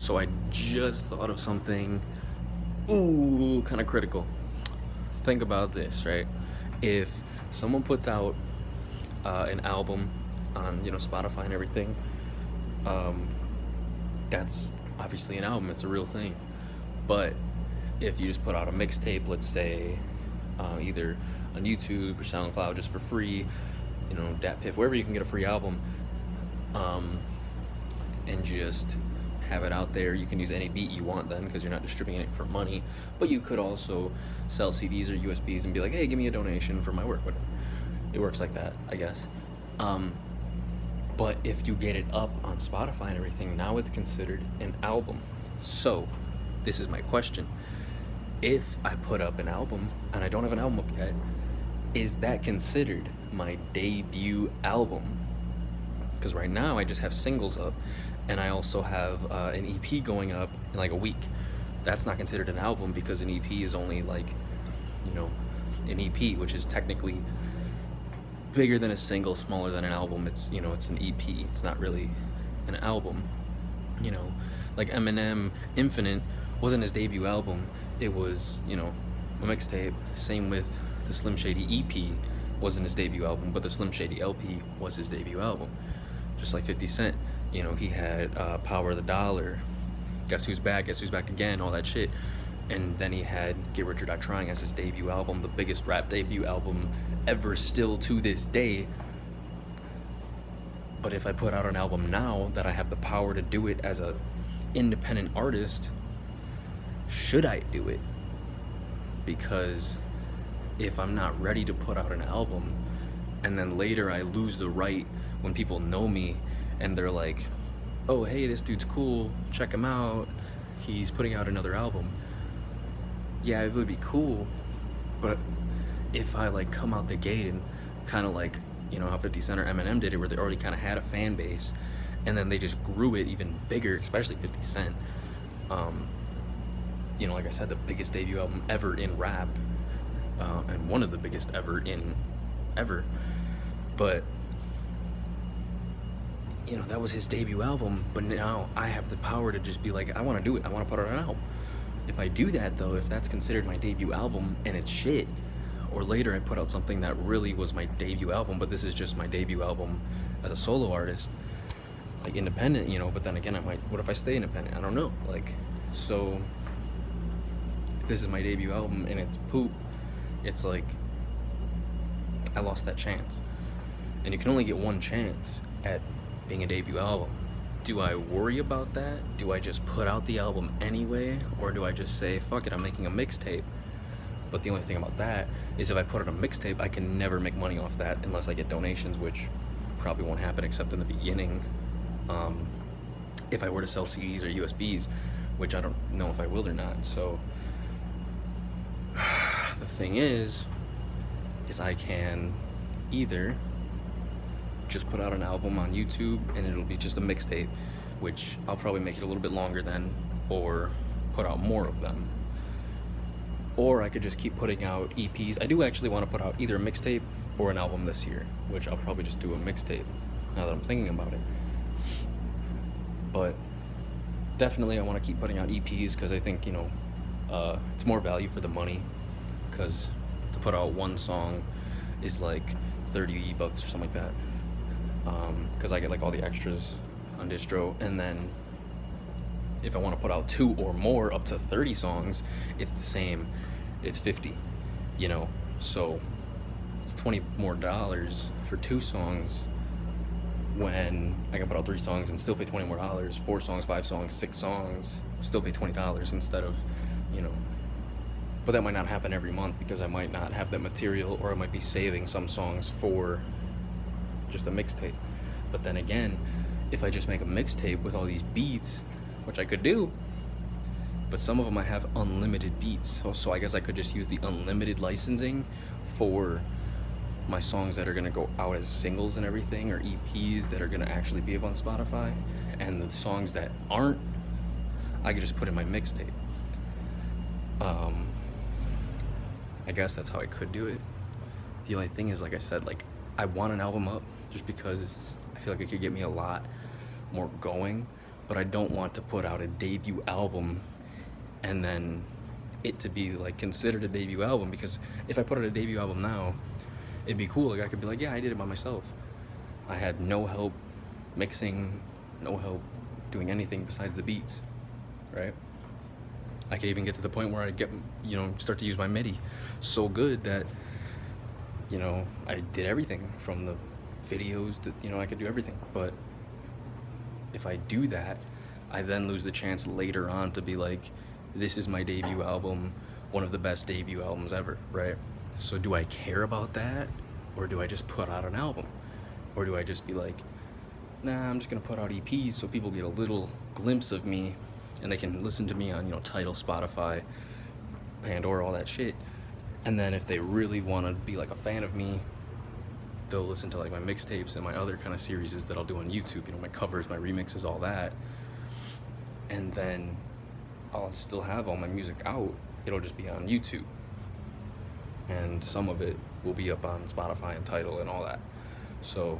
So I just thought of something, ooh, kind of critical. Think about this, right? If someone puts out an album on, Spotify and everything, um, that's obviously an album. It's a real thing. But if you just put out a mixtape, let's say, either on YouTube or SoundCloud just for free, DatPiff, wherever you can get a free album, um, and just have it out there. You can use any beat you want then because you're not distributing it for money. But you could also sell CDs or USBs and be like, hey, give me a donation for my work. But it works like that, I guess. But if you get it up on Spotify and everything, now it's considered an album. So this is my question. If I put up an album and I don't have an album up yet, is that considered my debut album? Because right now I just have singles up, and I also have an EP going up in like a week. That's not considered an album because an EP is only like, an EP, which is technically bigger than a single, smaller than an album. It's it's an EP. It's not really an album. Like Eminem, Infinite wasn't his debut album. It was a mixtape. Same with the Slim Shady EP wasn't his debut album, but the Slim Shady LP was his debut album. Just like 50 Cent, he had Power of the Dollar, Guess Who's Back Again, all that shit. And then he had Get Rich or Die Trying as his debut album, the biggest rap debut album ever still to this day. But if I put out an album now that I have the power to do it as a independent artist, should I do it? Because if I'm not ready to put out an album and then later I lose the right when people know me and they're like, oh, hey, this dude's cool, check him out, he's putting out another album. Yeah, it would be cool, but if I like come out the gate and kind of like, how 50 Cent or Eminem did it, where they already kind of had a fan base and then they just grew it even bigger, especially 50 Cent. Like I said, the biggest debut album ever in rap, and one of the biggest ever. But that was his debut album. But now I have the power to just be like, I want to do it. I want to put out an album. If I do that though, if that's considered my debut album and it's shit, or later I put out something that really was my debut album, but this is just my debut album as a solo artist, like independent, but then again, what if I stay independent? I don't know. So if this is my debut album and it's poop, it's like I lost that chance. And you can only get one chance at being a debut album. Do I worry about that? Do I just put out the album anyway? Or do I just say, fuck it, I'm making a mixtape? But the only thing about that is if I put out a mixtape, I can never make money off that unless I get donations, which probably won't happen except in the beginning. If I were to sell CDs or USBs, which I don't know if I will or not. So the thing is I can either just put out an album on YouTube and it'll be just a mixtape, which I'll probably make it a little bit longer then, or put out more of them. Or I could just keep putting out EPs. I do actually want to put out either a mixtape or an album this year, which I'll probably just do a mixtape now that I'm thinking about it. But definitely I want to keep putting out EPs because I think, it's more value for the money, because to put out one song is like 30 bucks or something like that. Because I get like all the extras on distro, and then if I want to put out 2 or more up to 30 songs, it's the same. It's 50, so it's $20 more for 2 songs when I can put out 3 songs and still pay $20 more. 4 songs, 5 songs, 6 songs, still pay $20 instead of, but that might not happen every month because I might not have that material, or I might be saving some songs for just a mixtape. But then again, if I just make a mixtape with all these beats, which I could do, but some of them I have unlimited beats, so I guess I could just use the unlimited licensing for my songs that are going to go out as singles and everything, or EPs that are going to actually be up on Spotify, and the songs that aren't, I could just put in my mixtape. I guess that's how I could do it. The only thing is, like I said, I want an album up just because I feel like it could get me a lot more going, but I don't want to put out a debut album and then it to be like considered a debut album, because if I put out a debut album now, it'd be cool. Like I could be like, yeah, I did it by myself. I had no help mixing, no help doing anything besides the beats, right? I could even get to the point where I get, start to use my MIDI so good that, I did everything from the videos that, I could do everything. But if I do that, I then lose the chance later on to be like, this is my debut album, one of the best debut albums ever, right? So do I care about that? Or do I just put out an album? Or do I just be like, nah, I'm just gonna put out EPs so people get a little glimpse of me and they can listen to me on, Tidal, Spotify, Pandora, all that shit. And then if they really want to be like a fan of me, they'll listen to like my mixtapes and my other kind of series that I'll do on YouTube, my covers, my remixes, all that. And then I'll still have all my music out. It'll just be on YouTube. And some of it will be up on Spotify and Tidal and all that. So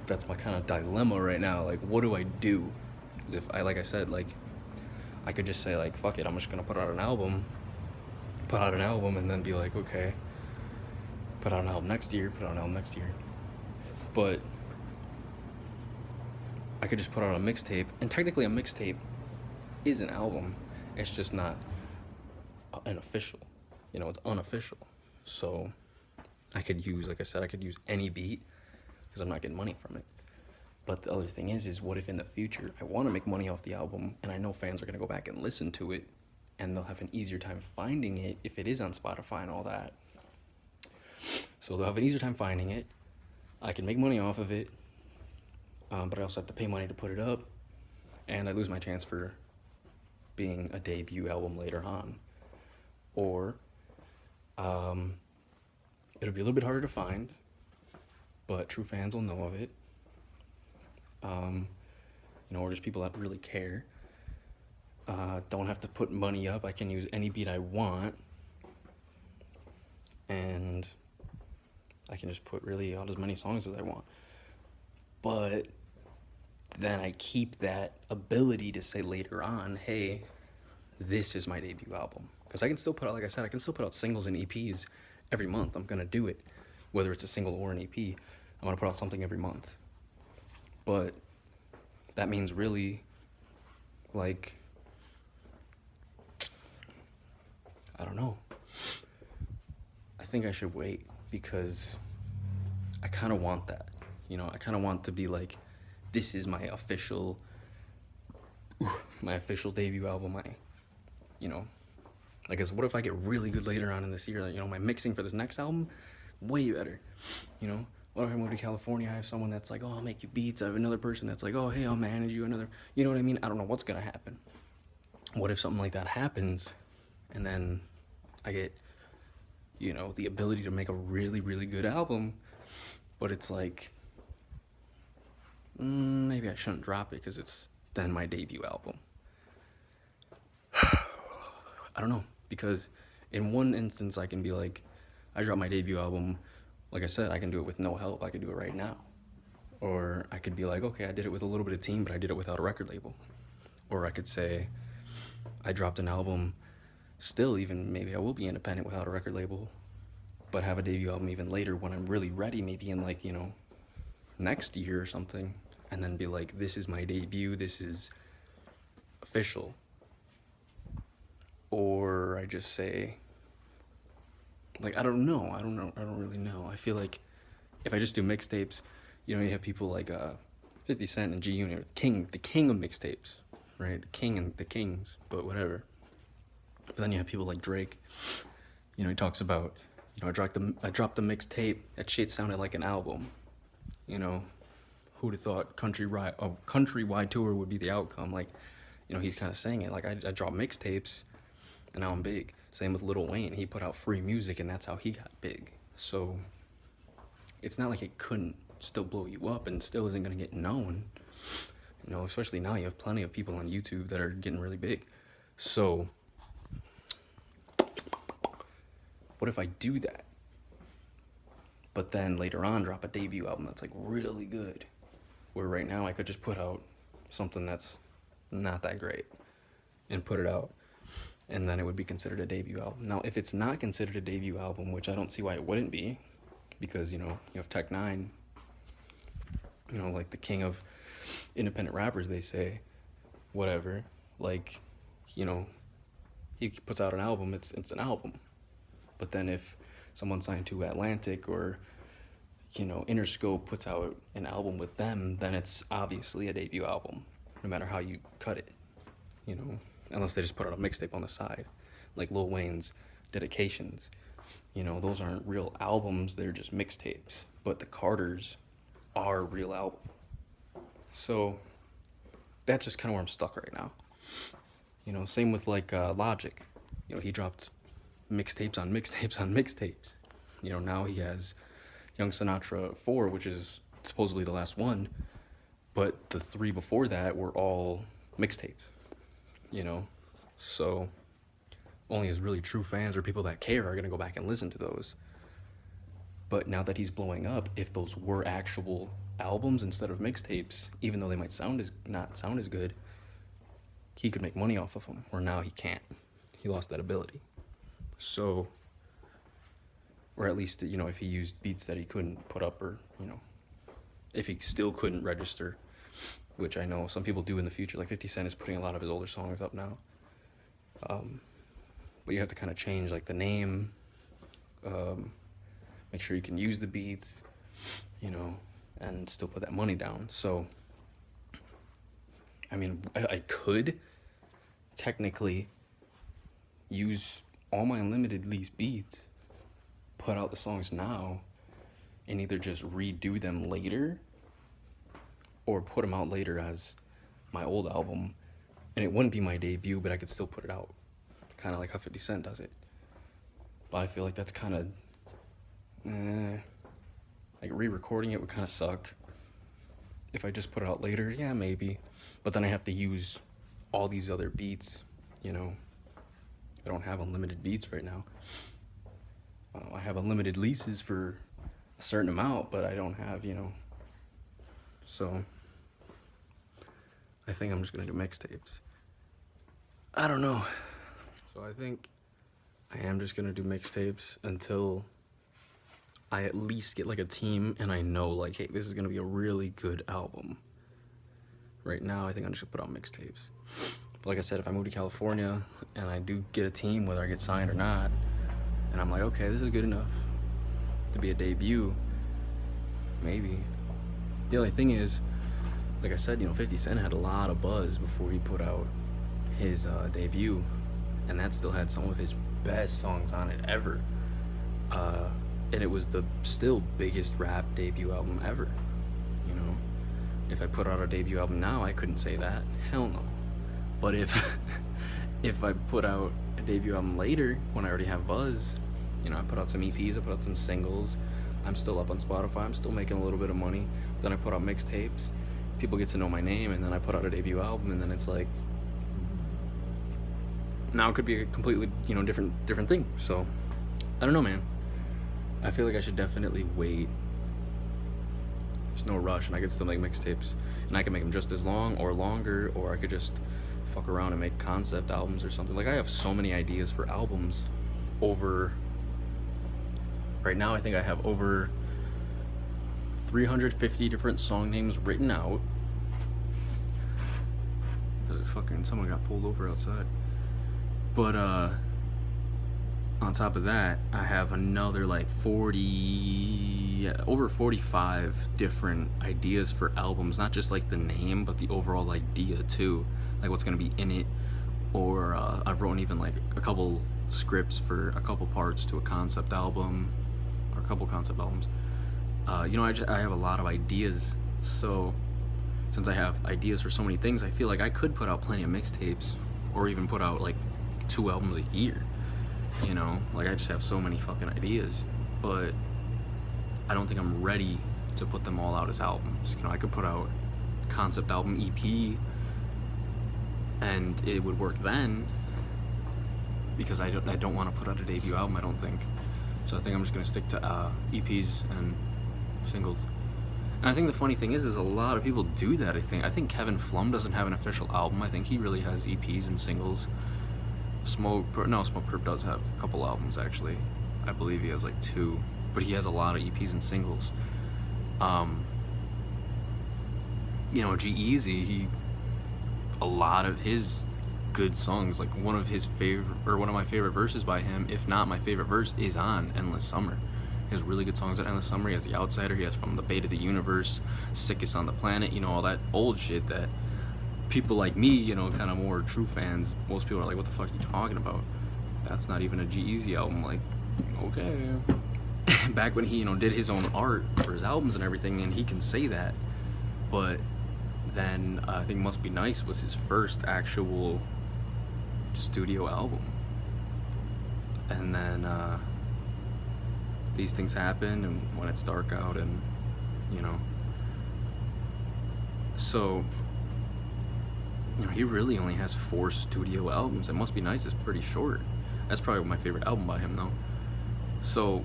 that's my kind of dilemma right now. Like, what do I do? Because if like I said, like, I could just say like, fuck it, I'm just gonna put out an album, and then be like, okay, put out an album next year. But I could just put out a mixtape, and technically a mixtape is an album. It's just not an official, it's unofficial. So I could use, like I said, any beat because I'm not getting money from it. But the other thing is what if in the future I want to make money off the album, and I know fans are going to go back and listen to it, and they'll have an easier time finding it if it is on Spotify and all that. So they'll have an easier time finding it. I can make money off of it, but I also have to pay money to put it up, and I lose my chance for being a debut album later on. Or it'll be a little bit harder to find, but true fans will know of it. Or just people that really care. Don't have to put money up. I can use any beat I want, and I can just put really out as many songs as I want. But then I keep that ability to say later on, hey, this is my debut album. Because I can still put out, like I said, I can still put out singles and EPs every month. I'm going to do it. Whether it's a single or an EP, I'm going to put out something every month. But that means really, like, I don't know. I think I should wait because I kind of want that. I kind of want to be like, this is my official debut album. Like, what if I get really good later on in this year? Like, my mixing for this next album, way better. What if I move to California? I have someone that's like, oh, I'll make you beats. I have another person that's like, oh, hey, I'll manage you. Another, you know what I mean? I don't know what's gonna happen. What if something like that happens, and then I get, the ability to make a really, really good album, but it's like, maybe I shouldn't drop it because it's then my debut album. I don't know, because in one instance I can be like, I dropped my debut album, like I said, I can do it with no help. I can do it right now. Or I could be like, okay, I did it with a little bit of team, but I did it without a record label. Or I could say, I dropped an album, still even maybe I will be independent without a record label, but have a debut album even later when I'm really ready, maybe in like, next year or something, and then be like, this is my debut, this is official. Or I just say, like, I don't really know. I feel like if I just do mixtapes, you have people like 50 Cent and G Unit, the king of mixtapes, right? The king and the kings, but whatever. But then you have people like Drake, he talks about, I dropped the mixtape, that shit sounded like an album. Who'd have thought countrywide tour would be the outcome? Like, he's kind of saying it, like, I dropped mixtapes, and now I'm big. Same with Lil Wayne. He put out free music, and that's how he got big. So it's not like it couldn't still blow you up and still isn't going to get known. Especially now you have plenty of people on YouTube that are getting really big. So what if I do that? But then later on drop a debut album that's like really good. Where right now I could just put out something that's not that great and put it out, and then it would be considered a debut album. Now, if it's not considered a debut album, which I don't see why it wouldn't be, because, you have Tech Nine, like the king of independent rappers, they say, whatever, like, he puts out an album, it's an album. But then if someone signed to Atlantic or, Interscope puts out an album with them, then it's obviously a debut album, no matter how you cut it, unless they just put out a mixtape on the side, like Lil Wayne's Dedications. Those aren't real albums, they're just mixtapes. But the Carters are a real album. So that's just kind of where I'm stuck right now. Same with like Logic. He dropped mixtapes on mixtapes on mixtapes. Now he has Young Sinatra 4, which is supposedly the last one, but the 3 before that were all mixtapes. So only his really true fans or people that care are going to go back and listen to those. But now that he's blowing up, if those were actual albums instead of mixtapes, even though they might not sound as good, he could make money off of them, where now he can't. He lost that ability. So, or at least, if he used beats that he couldn't put up, or, if he still couldn't register, which I know some people do in the future, like 50 Cent is putting a lot of his older songs up now. But you have to kind of change, like, the name, make sure you can use the beats, and still put that money down. So, I mean, I could technically use all my unlimited lease beats, put out the songs now, and either just redo them later or put them out later as my old album, and it wouldn't be my debut, but I could still put it out, kind of like how 50 Cent does it. But I feel like that's kind of, like re-recording it would kind of suck. If I just put it out later, yeah, maybe. But then I have to use all these other beats, I don't have unlimited beats right now. I have unlimited leases for a certain amount, but I don't have, So, I think I'm just going to do mixtapes. I don't know. So I think I am just going to do mixtapes until I at least get like a team and I know like, hey, this is going to be a really good album. Right now, I think I'm just going to put out mixtapes. But like I said, if I move to California and I do get a team, whether I get signed or not, and I'm like, okay, this is good enough to be a debut, maybe. The only thing is, like I said, 50 Cent had a lot of buzz before he put out his debut, and that still had some of his best songs on it ever. And it was the still biggest rap debut album ever. If I put out a debut album now, I couldn't say that. Hell no. But if I put out a debut album later, when I already have buzz, I put out some EPs, I put out some singles, I'm still up on Spotify, I'm still making a little bit of money, then I put out mixtapes, people get to know my name, and then I put out a debut album, and then it's like, now it could be a completely, different thing. So, I don't know, man. I feel like I should definitely wait. There's no rush, and I could still make mixtapes, and I can make them just as long or longer, or I could just fuck around and make concept albums or something. Like, I have so many ideas for albums right now I think I have over 350 different song names written out. Someone got pulled over outside. But, on top of that, I have another like over 45 different ideas for albums, not just like the name, but the overall idea too, like what's gonna be in it, or I've written even like a couple scripts for a couple parts to a concept album, or a couple concept albums. I have a lot of ideas, so since I have ideas for so many things, I feel like I could put out plenty of mixtapes, or even put out like 2 albums a year. Like I just have so many fucking ideas, but I don't think I'm ready to put them all out as albums. I could put out concept album EP and it would work then, because I don't want to put out a debut album, I don't think. So I think I'm just gonna stick to EPs and singles. And I think the funny thing is a lot of people do that. I think Kevin Flum doesn't have an official album. I think he really has EPs and singles. Smoke Perp does have a couple albums actually. I believe he has like 2, but he has a lot of EPs and singles. G-Eazy, a lot of his good songs, like one of my favorite verses by him, if not my favorite verse, is on Endless Summer. He has really good songs on Endless Summer. He has The Outsider, he has From the Bay to the Universe, Sickest on the Planet, all that old shit that people like me, kind of more true fans, most people are like, what the fuck are you talking about? That's not even a G-Eazy album. Like, okay. Back when he, did his own art for his albums and everything, and he can say that. But then I think Must Be Nice was his first actual studio album. And then these things happen, and When It's Dark Out, and so he really only has 4 studio albums. It Must Be Nice is pretty short. That's probably my favorite album by him though. So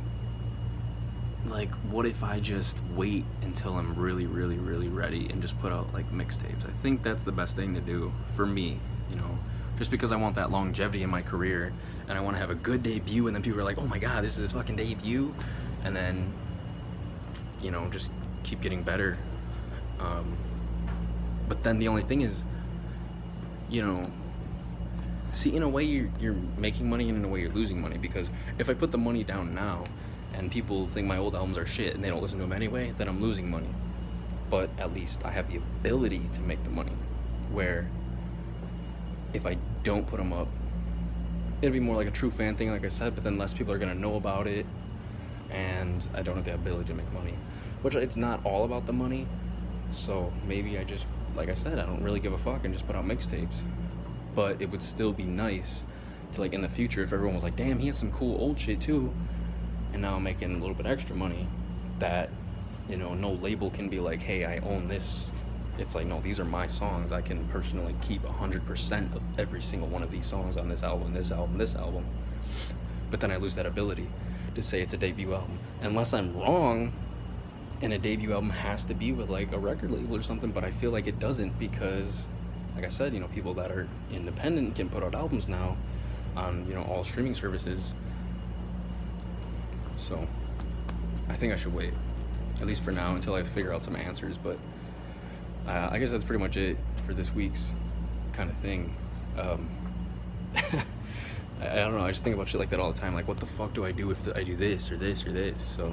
like, what if I just wait until I'm really, really, really ready and just put out like mixtapes? I think that's the best thing to do for me, just because I want that longevity in my career, and I want to have a good debut, and then people are like, oh my god, this is his fucking debut, and then just keep getting better. But then the only thing is, see, in a way you're making money, and in a way you're losing money, because if I put the money down now and people think my old albums are shit and they don't listen to them anyway, then I'm losing money. But at least I have the ability to make the money, where if I don't put them up, it'll be more like a true fan thing, like I said, but then less people are gonna know about it, and I don't have the ability to make money, which it's not all about the money. So maybe I just, like I said, I don't really give a fuck and just put out mixtapes. But it would still be nice to, like, in the future, if everyone was like, damn, he has some cool old shit too, and now I'm making a little bit extra money, that no label can be like, hey, I own this. It's like, no, these are my songs. I can personally keep 100% of every single one of these songs on this album, this album, this album. But then I lose that ability to say it's a debut album, unless I'm wrong and a debut album has to be with like a record label or something. But I feel like it doesn't, because like I said, people that are independent can put out albums now on all streaming services. So I think I should wait, at least for now, until I figure out some answers. But I guess that's pretty much it for this week's kind of thing. I don't know, I just think about shit like that all the time, like, what the fuck do I do if I do this or this or this? So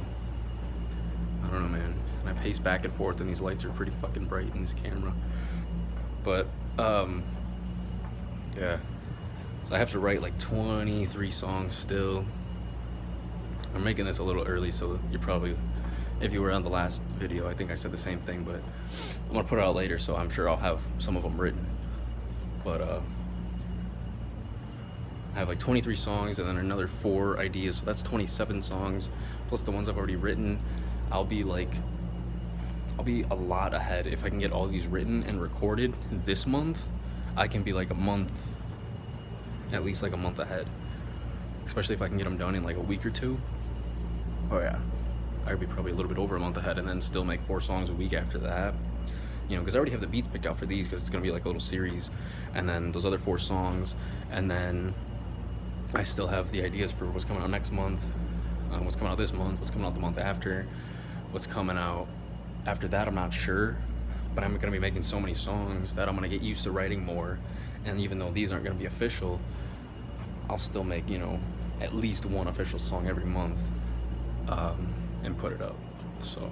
I don't know, man. And I pace back and forth, and these lights are pretty fucking bright in this camera. But yeah, so I have to write like 23 songs still. I'm making this a little early, so you probably, if you were on the last video, I think I said the same thing, but I'm gonna put it out later, so I'm sure I'll have some of them written. But I have like 23 songs and then another 4 ideas, so that's 27 songs plus the ones I've already written. I'll be a lot ahead if I can get all these written and recorded this month. I can be like at least like a month ahead, especially if I can get them done in like a week or 2. Oh yeah, I'd be probably a little bit over a month ahead, and then still make 4 songs a week after that. Because I already have the beats picked out for these, because it's gonna be like a little series, and then those other 4 songs, and then I still have the ideas for what's coming out next month, what's coming out this month, what's coming out the month after, what's coming out after that. I'm not sure, but I'm gonna be making so many songs that I'm gonna get used to writing more. And even though these aren't gonna be official, I'll still make at least 1 official song every month, and put it up. So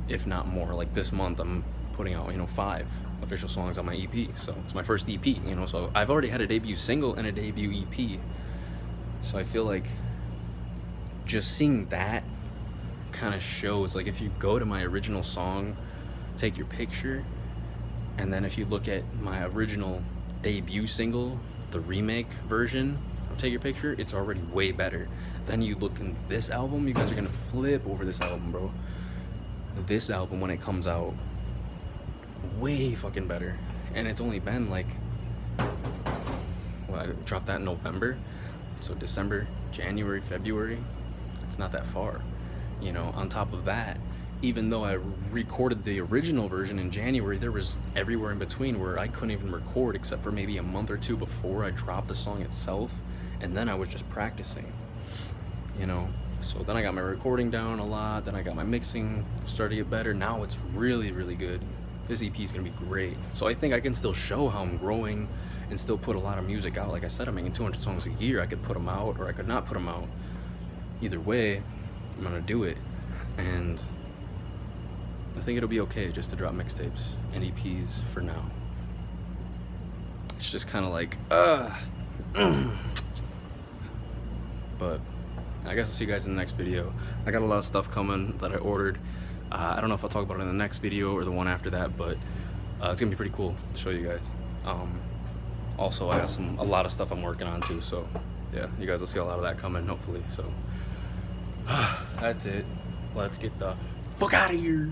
if not more, like this month I'm putting out 5 official songs on my EP. So it's my first EP, so I've already had a debut single and a debut EP. So I feel like just seeing that kind of shows, like, if you go to my original song, Take Your Picture, and then if you look at my original debut single, the remake version of Take Your Picture, it's already way better. Then you look in this album, you guys are gonna flip over this album, bro. This album, when it comes out, way fucking better. And it's only been like, well, I dropped that in November, so December, January, February, it's not that far. On top of that, even though I recorded the original version in January, there was everywhere in between where I couldn't even record except for maybe a month or two before I dropped the song itself, and then I was just practicing, you know. So then I got my recording down a lot, then I got my mixing started to get better. Now it's really, really good. This EP is gonna be great. So I think I can still show how I'm growing and still put a lot of music out. Like I said, I'm making 200 songs a year. I could put them out or I could not put them out. Either way, I'm gonna do it. And I think it'll be okay just to drop mixtapes and EPs for now. It's just kind of like, but I guess I'll see you guys in the next video. I got a lot of stuff coming that I ordered. I don't know if I'll talk about it in the next video or the one after that, but it's gonna be pretty cool to show you guys. Also, I got a lot of stuff I'm working on too, so yeah, you guys will see a lot of that coming, hopefully. So that's it. Let's get the fuck out of here.